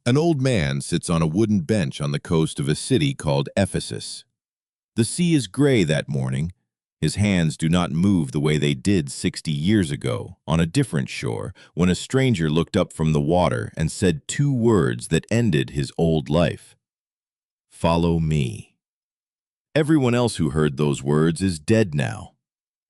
An old man sits on a wooden bench on the coast of a city called Ephesus. The sea is gray that morning. His hands do not move the way they did 60 years ago on a different shore when a stranger looked up from the water and said two words that ended his old life. "Follow me." Everyone else who heard those words is dead now.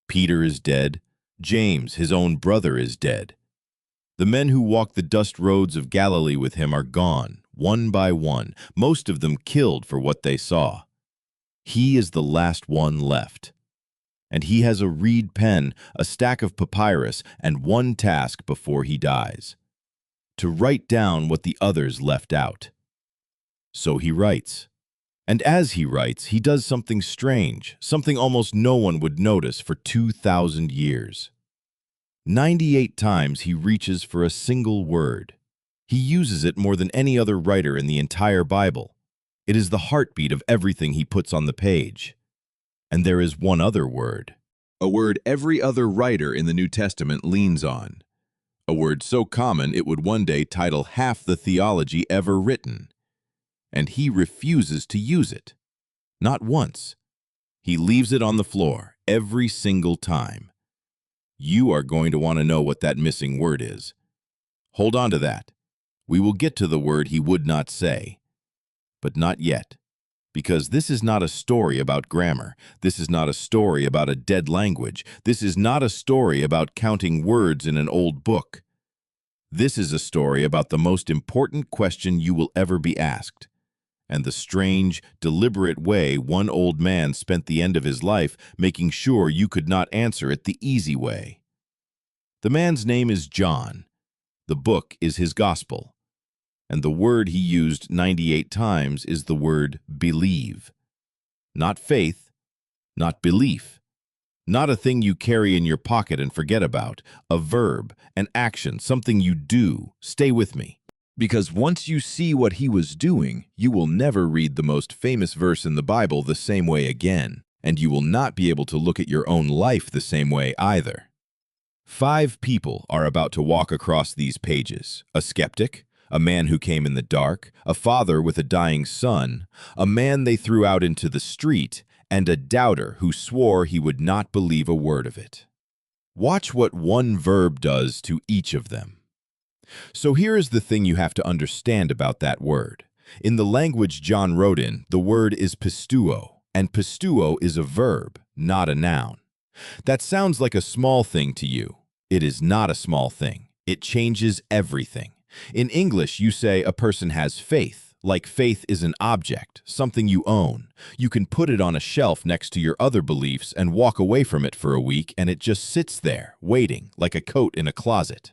Peter is dead. James, his own brother, is dead. The men who walked the dust roads of Galilee with him are gone, one by one, most of them killed for what they saw. He is the last one left. And he has a reed pen, a stack of papyrus, and one task before he dies: to write down what the others left out. So he writes. And as he writes, he does something strange, something almost no one would notice for 2,000 years. 98 times he reaches for a single word. He uses it more than any other writer in the entire Bible. It is the heartbeat of everything he puts on the page. And there is one other word. A word every other writer in the New Testament leans on. A word so common it would one day title half the theology ever written. And he refuses to use it. Not once. He leaves it on the floor every single time. You are going to want to know what that missing word is. Hold on to that. We will get to the word he would not say. But not yet. Because this is not a story about grammar. This is not a story about a dead language. This is not a story about counting words in an old book. This is a story about the most important question you will ever be asked, and the strange, deliberate way one old man spent the end of his life making sure you could not answer it the easy way. The man's name is John. The book is his gospel. And the word he used 98 times is the word believe. Not faith, not belief, not a thing you carry in your pocket and forget about, a verb, an action, something you do. Stay with me. Because once you see what he was doing, you will never read the most famous verse in the Bible the same way again, and you will not be able to look at your own life the same way either. 5 people are about to walk across these pages: a skeptic, a man who came in the dark, a father with a dying son, a man they threw out into the street, and a doubter who swore he would not believe a word of it. Watch what one verb does to each of them. So here is the thing you have to understand about that word. In the language John wrote in, the word is pisteuo, and pisteuo is a verb, not a noun. That sounds like a small thing to you. It is not a small thing. It changes everything. In English, you say a person has faith, like faith is an object, something you own. You can put it on a shelf next to your other beliefs and walk away from it for a week, and it just sits there, waiting, like a coat in a closet.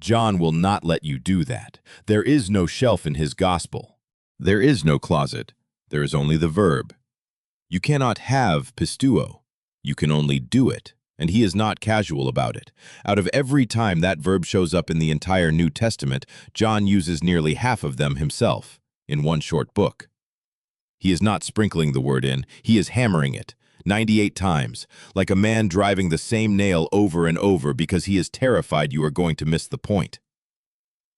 John will not let you do that. There is no shelf in his gospel. There is no closet. There is only the verb. You cannot have pisteuo. You can only do it. And he is not casual about it. Out of every time that verb shows up in the entire New Testament, John uses nearly half of them himself, in one short book. He is not sprinkling the word in, he is hammering it, 98 times, like a man driving the same nail over and over because he is terrified you are going to miss the point.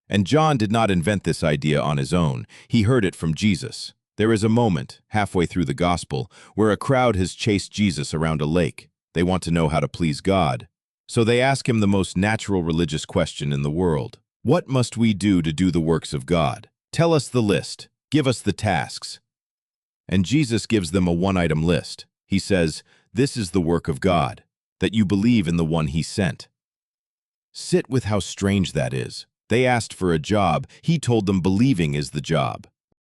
And John did not invent this idea on his own. He heard it from Jesus. There is a moment, halfway through the gospel, where a crowd has chased Jesus around a lake. They want to know how to please God. So they ask him the most natural religious question in the world. What must we do to do the works of God? Tell us the list. Give us the tasks. And Jesus gives them a one-item list. He says, "This is the work of God, that you believe in the one he sent." Sit with how strange that is. They asked for a job. He told them believing is the job.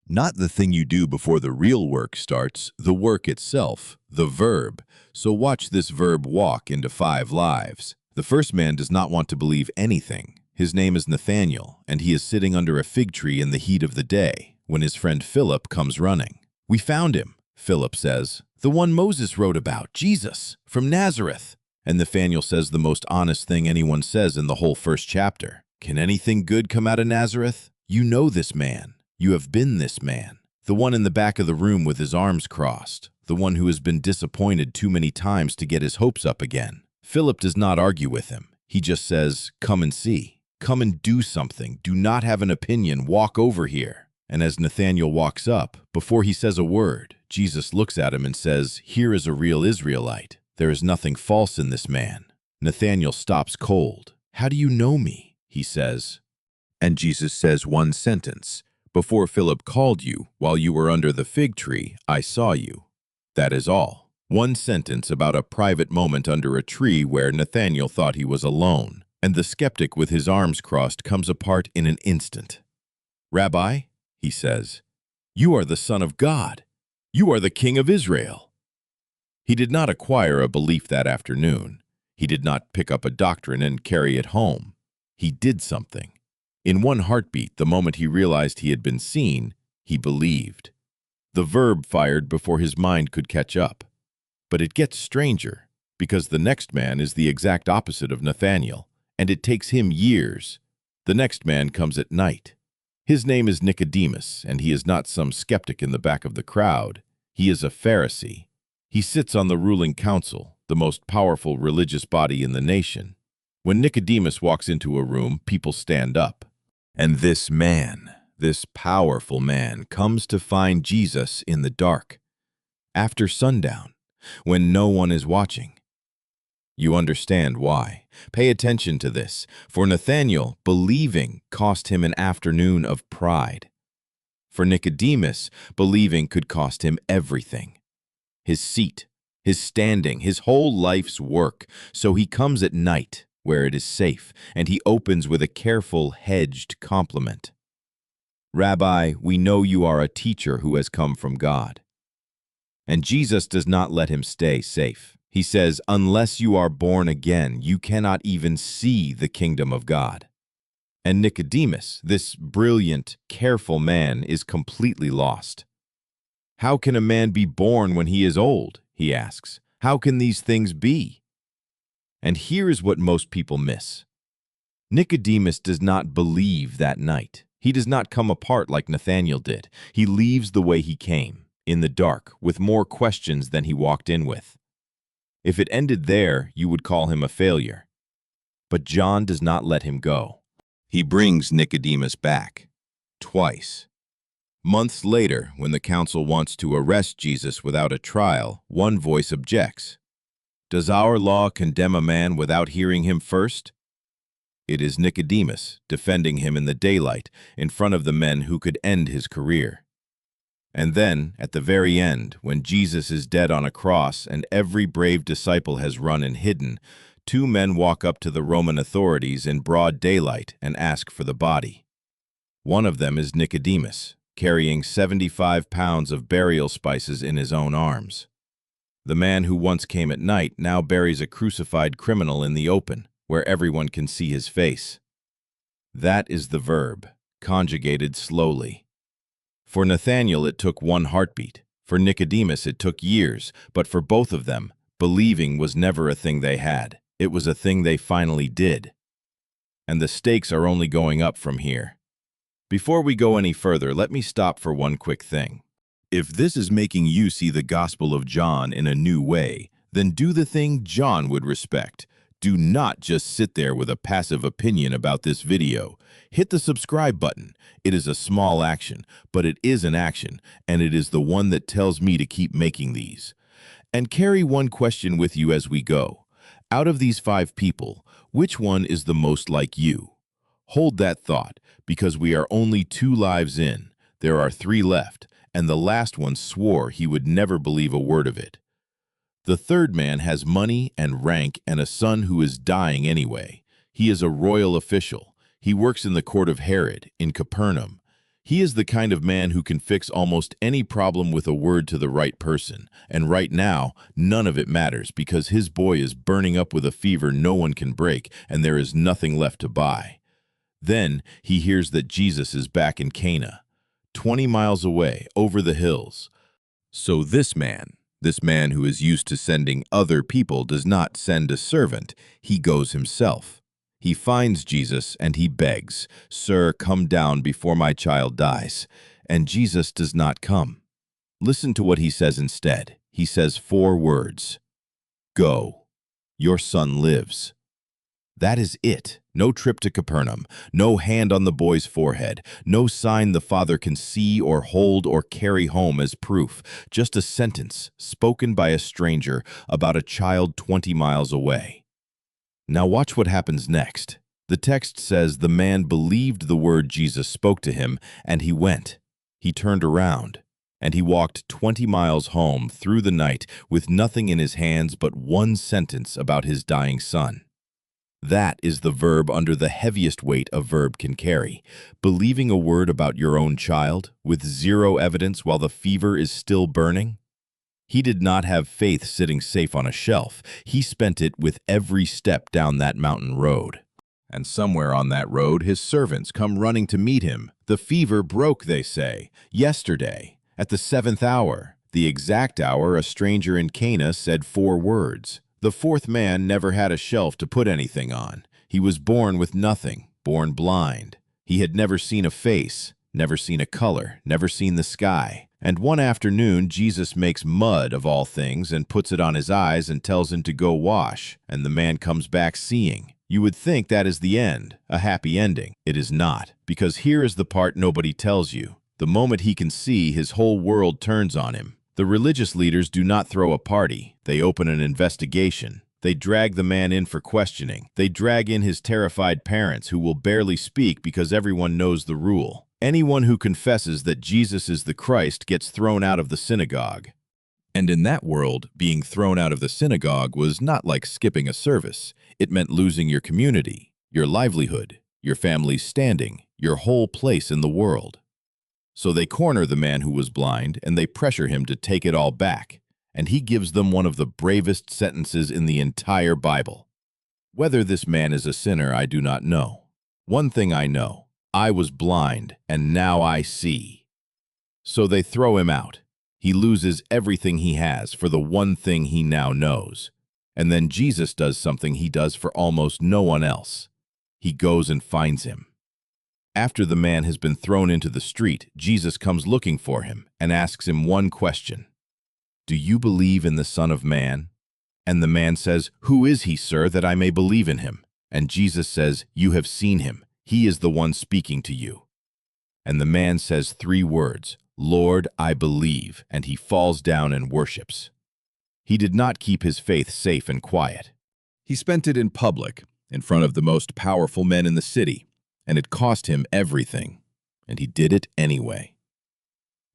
Not the thing you do before the real work starts, the work itself, the verb. So watch this verb walk into 5 lives. The first man does not want to believe anything. His name is Nathanael, and he is sitting under a fig tree in the heat of the day when his friend Philip comes running. "We found him," Philip says, "the one Moses wrote about, Jesus, from Nazareth." And Nathanael says the most honest thing anyone says in the whole first chapter. "Can anything good come out of Nazareth? You know this man. You have been this man, the one in the back of the room with his arms crossed, the one who has been disappointed too many times to get his hopes up again." Philip does not argue with him. He just says, "Come and see." Come and do something. Do not have an opinion. Walk over here." And as Nathanael walks up, before he says a word, Jesus looks at him and says, "Here is a real Israelite. There is nothing false in this man." Nathanael stops cold. "How do you know me?" he says. And Jesus says one sentence, "Before Philip called you, while you were under the fig tree, I saw you." That is all. One sentence about a private moment under a tree where Nathanael thought he was alone, and the skeptic with his arms crossed comes apart in an instant. "Rabbi," he says, "you are the Son of God. You are the King of Israel." He did not acquire a belief that afternoon. He did not pick up a doctrine and carry it home. He did something. In one heartbeat, the moment he realized he had been seen, he believed. The verb fired before his mind could catch up. But it gets stranger, because the next man is the exact opposite of Nathanael, and it takes him years. The next man comes at night. His name is Nicodemus, and he is not some skeptic in the back of the crowd. He is a Pharisee. He sits on the ruling council, the most powerful religious body in the nation. When Nicodemus walks into a room, people stand up. And this man, this powerful man, comes to find Jesus in the dark, after sundown, when no one is watching. You understand why. Pay attention to this. For Nathanael, believing cost him an afternoon of pride. For Nicodemus, believing could cost him everything. His seat, his standing, his whole life's work. So he comes at night, where it is safe, and he opens with a careful, hedged compliment. "Rabbi, we know you are a teacher who has come from God." And Jesus does not let him stay safe. He says, "Unless you are born again, you cannot even see the kingdom of God." And Nicodemus, this brilliant, careful man, is completely lost. "How can a man be born when he is old?" he asks. "How can these things be?" And here is what most people miss. Nicodemus does not believe that night. He does not come apart like Nathanael did. He leaves the way he came, in the dark, with more questions than he walked in with. If it ended there, you would call him a failure. But John does not let him go. He brings Nicodemus back, twice. Months later, when the council wants to arrest Jesus without a trial, one voice objects. Does our law condemn a man without hearing him first? It is Nicodemus, defending him in the daylight, in front of the men who could end his career. And then, at the very end, when Jesus is dead on a cross and every brave disciple has run and hidden, two men walk up to the Roman authorities in broad daylight and ask for the body. One of them is Nicodemus, carrying 75 pounds of burial spices in his own arms. The man who once came at night now buries a crucified criminal in the open, where everyone can see his face. That is the verb, conjugated slowly. For Nathanael it took one heartbeat, for Nicodemus it took years, but for both of them, believing was never a thing they had. It was a thing they finally did. And the stakes are only going up from here. Before we go any further, let me stop for one quick thing. If this is making you see the Gospel of John in a new way, then do the thing John would respect. Do not just sit there with a passive opinion about this video. Hit the subscribe button. It is a small action, but it is an action, and it is the one that tells me to keep making these. And carry one question with you as we go. Out of these 5 people, which one is the most like you? Hold that thought, because we are only 2 lives in. There are 3 left, and the last one swore he would never believe a word of it. The third man has money and rank and a son who is dying anyway. He is a royal official. He works in the court of Herod, in Capernaum. He is the kind of man who can fix almost any problem with a word to the right person. And right now, none of it matters because his boy is burning up with a fever no one can break, and there is nothing left to buy. Then he hears that Jesus is back in Cana, 20 miles away, over the hills. So this man who is used to sending other people, does not send a servant. He goes himself. He finds Jesus and he begs, "Sir, come down before my child dies." And Jesus does not come. Listen to what he says instead. He says 4 words. "Go. Your son lives." That is it. No trip to Capernaum, no hand on the boy's forehead, no sign the father can see or hold or carry home as proof, just a sentence spoken by a stranger about a child 20 miles away. Now watch what happens next. The text says the man believed the word Jesus spoke to him, and he went. He turned around, and he walked 20 miles home through the night with nothing in his hands but one sentence about his dying son. That is the verb under the heaviest weight a verb can carry. Believing a word about your own child, with zero evidence while the fever is still burning? He did not have faith sitting safe on a shelf. He spent it with every step down that mountain road. And somewhere on that road, his servants come running to meet him. The fever broke, they say, yesterday, at the 7th hour. The exact hour a stranger in Cana said 4 words. The 4th man never had a shelf to put anything on. He was born with nothing, born blind. He had never seen a face, never seen a color, never seen the sky. And one afternoon, Jesus makes mud of all things and puts it on his eyes and tells him to go wash, and the man comes back seeing. You would think that is the end, a happy ending. It is not, because here is the part nobody tells you. The moment he can see, his whole world turns on him. The religious leaders do not throw a party. They open an investigation. They drag the man in for questioning. They drag in his terrified parents, who will barely speak because everyone knows the rule. Anyone who confesses that Jesus is the Christ gets thrown out of the synagogue. And in that world, being thrown out of the synagogue was not like skipping a service. It meant losing your community, your livelihood, your family's standing, your whole place in the world. So they corner the man who was blind, and they pressure him to take it all back, and he gives them one of the bravest sentences in the entire Bible. Whether this man is a sinner, I do not know. One thing I know, I was blind, and now I see. So they throw him out. He loses everything he has for the one thing he now knows. And then Jesus does something he does for almost no one else. He goes and finds him. After the man has been thrown into the street, Jesus comes looking for him and asks him one question. Do you believe in the Son of Man? And the man says, Who is he, sir, that I may believe in him? And Jesus says, You have seen him. He is the one speaking to you. And the man says 3 words, Lord, I believe, and he falls down and worships. He did not keep his faith safe and quiet. He spent it in public, in front of the most powerful men in the city, and it cost him everything, and he did it anyway.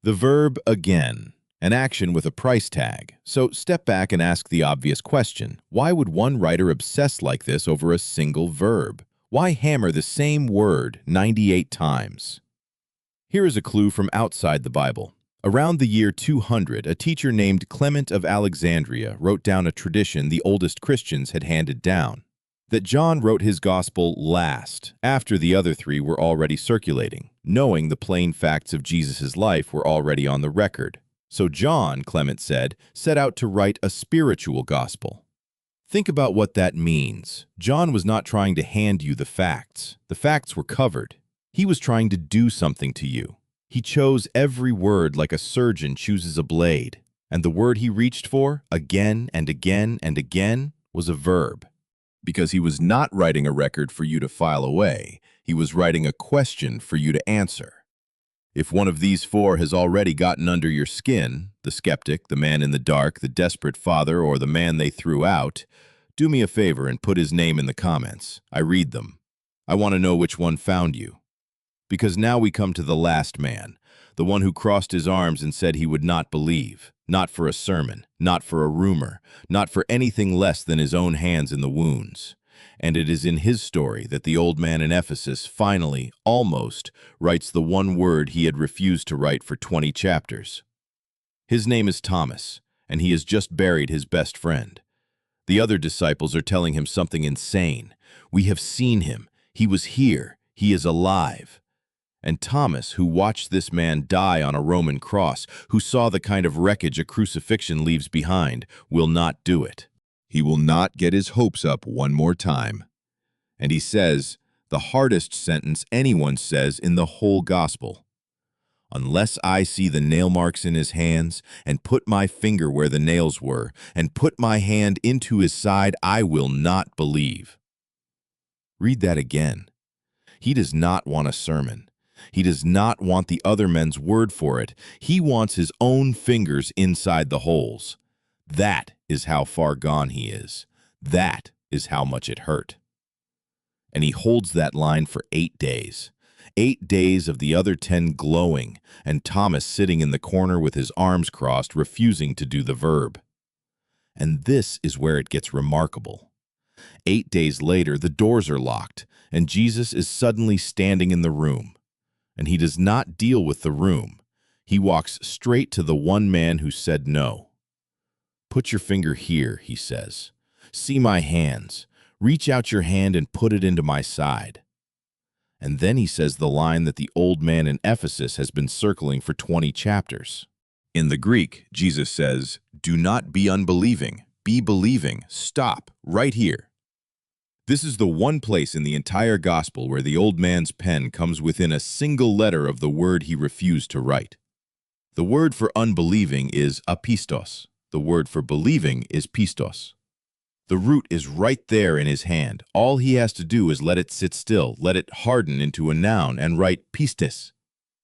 The verb again, an action with a price tag. So step back and ask the obvious question. Why would one writer obsess like this over a single verb? Why hammer the same word 98 times? Here is a clue from outside the Bible. Around the year 200, a teacher named Clement of Alexandria wrote down a tradition the oldest Christians had handed down, that John wrote his gospel last, after the other 3 were already circulating, knowing the plain facts of Jesus' life were already on the record. So John, Clement said, set out to write a spiritual gospel. Think about what that means. John was not trying to hand you the facts. The facts were covered. He was trying to do something to you. He chose every word like a surgeon chooses a blade, and the word he reached for, again and again and again, was a verb. Because he was not writing a record for you to file away, he was writing a question for you to answer. If one of these 4 has already gotten under your skin, the skeptic, the man in the dark, the desperate father, or the man they threw out, do me a favor and put his name in the comments. I read them. I want to know which one found you. Because now we come to the last man, the one who crossed his arms and said he would not believe, not for a sermon, not for a rumor, not for anything less than his own hands in the wounds. And it is in his story that the old man in Ephesus finally, almost, writes the one word he had refused to write for 20 chapters. His name is Thomas, and he has just buried his best friend. The other disciples are telling him something insane. We have seen him. He was here. He is alive. And Thomas, who watched this man die on a Roman cross, who saw the kind of wreckage a crucifixion leaves behind, will not do it. He will not get his hopes up one more time. And he says the hardest sentence anyone says in the whole gospel. Unless I see the nail marks in his hands, and put my finger where the nails were, and put my hand into his side, I will not believe. Read that again. He does not want a sermon. He does not want the other men's word for it. He wants his own fingers inside the holes. That is how far gone he is. That is how much it hurt. And he holds that line for 8 days. 8 days of the other 10 glowing, and Thomas sitting in the corner with his arms crossed, refusing to do the verb. And this is where it gets remarkable. 8 days later, the doors are locked, and Jesus is suddenly standing in the room. And he does not deal with the room. He walks straight to the one man who said no. "Put your finger here," he says. "See my hands. Reach out your hand and put it into my side." And then he says the line that the old man in Ephesus has been circling for 20 chapters. In the Greek, Jesus says, "Do not be unbelieving, be believing. Stop, right here." This is the one place in the entire gospel where the old man's pen comes within a single letter of the word he refused to write. The word for unbelieving is apistos. The word for believing is pistos. The root is right there in his hand. All he has to do is let it sit still, let it harden into a noun, and write pistis.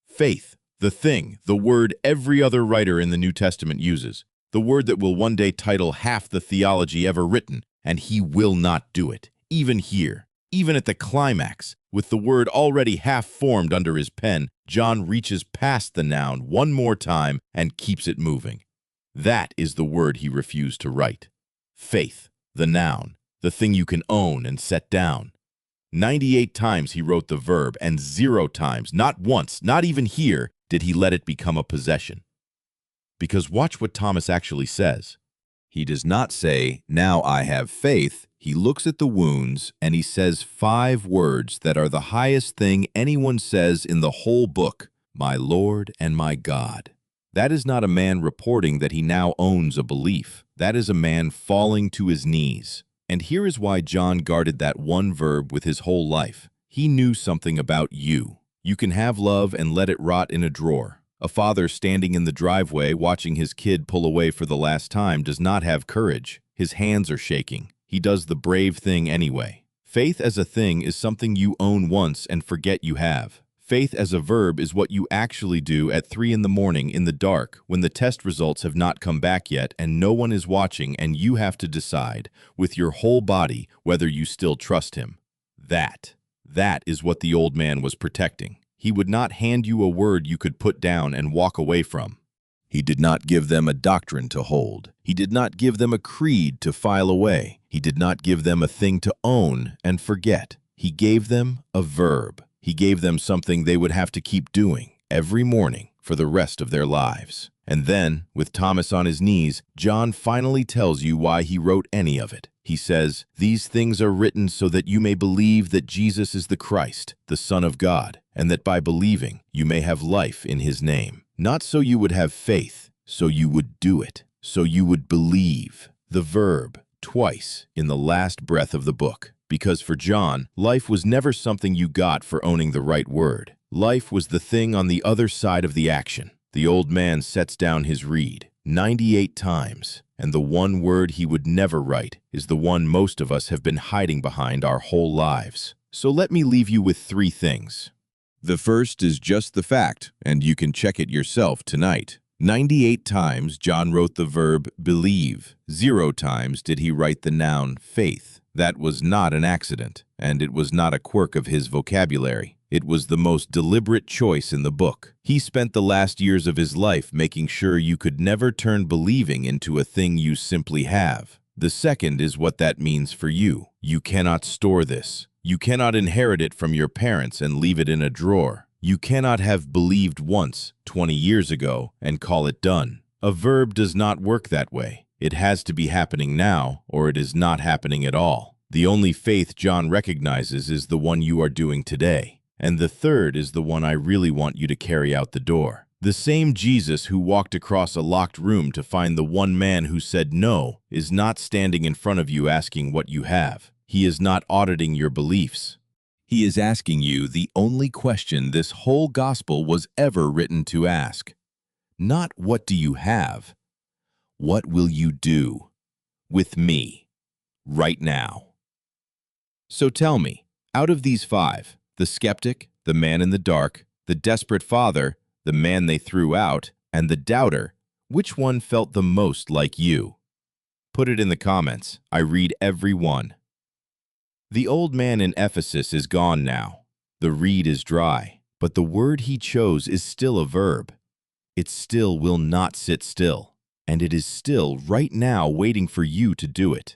Faith, the thing, the word every other writer in the New Testament uses, the word that will one day title half the theology ever written, and he will not do it. Even here, even at the climax, with the word already half formed under his pen, John reaches past the noun one more time and keeps it moving. That is the word he refused to write. Faith, the noun, the thing you can own and set down. 98 times he wrote the verb, and 0 times, not once, not even here, did he let it become a possession. Because watch what Thomas actually says. He does not say, "Now I have faith." He looks at the wounds and he says 5 words that are the highest thing anyone says in the whole book: "My Lord and my God." That is not a man reporting that he now owns a belief. That is a man falling to his knees. And here is why John guarded that one verb with his whole life. He knew something about you. You can have love and let it rot in a drawer. A father standing in the driveway watching his kid pull away for the last time does not have courage. His hands are shaking. He does the brave thing anyway. Faith as a thing is something you own once and forget you have. Faith as a verb is what you actually do at 3 in the morning in the dark when the test results have not come back yet and no one is watching, and you have to decide with your whole body whether you still trust him. That is what the old man was protecting. He would not hand you a word you could put down and walk away from. He did not give them a doctrine to hold. He did not give them a creed to file away. He did not give them a thing to own and forget. He gave them a verb. He gave them something they would have to keep doing every morning for the rest of their lives. And then, with Thomas on his knees, John finally tells you why he wrote any of it. He says, "These things are written so that you may believe that Jesus is the Christ, the Son of God, and that by believing you may have life in his name." Not so you would have faith, so you would do it, so you would believe. The verb, twice in the last breath of the book. Because for John, life was never something you got for owning the right word. Life was the thing on the other side of the action. The old man sets down his reed 98 times, and the one word he would never write is the one most of us have been hiding behind our whole lives. So let me leave you with 3 things. The first is just the fact, and you can check it yourself tonight. 98 times John wrote the verb believe. 0 times did he write the noun faith. That was not an accident, and it was not a quirk of his vocabulary. It was the most deliberate choice in the book. He spent the last years of his life making sure you could never turn believing into a thing you simply have. The second is what that means for you. You cannot store this. You cannot inherit it from your parents and leave it in a drawer. You cannot have believed once, 20 years ago, and call it done. A verb does not work that way. It has to be happening now, or it is not happening at all. The only faith John recognizes is the one you are doing today. And the third is the one I really want you to carry out the door. The same Jesus who walked across a locked room to find the one man who said no is not standing in front of you asking what you have. He is not auditing your beliefs. He is asking you the only question this whole gospel was ever written to ask. Not what do you have? What will you do with me right now? So tell me, Out of these five, the skeptic, the man in the dark, the desperate father, the man they threw out, and the doubter, which one felt the most like you? Put it in the comments. I read every one. The old man in Ephesus is gone now. The reed is dry, but the word he chose is still a verb. It still will not sit still, and it is still right now waiting for you to do it.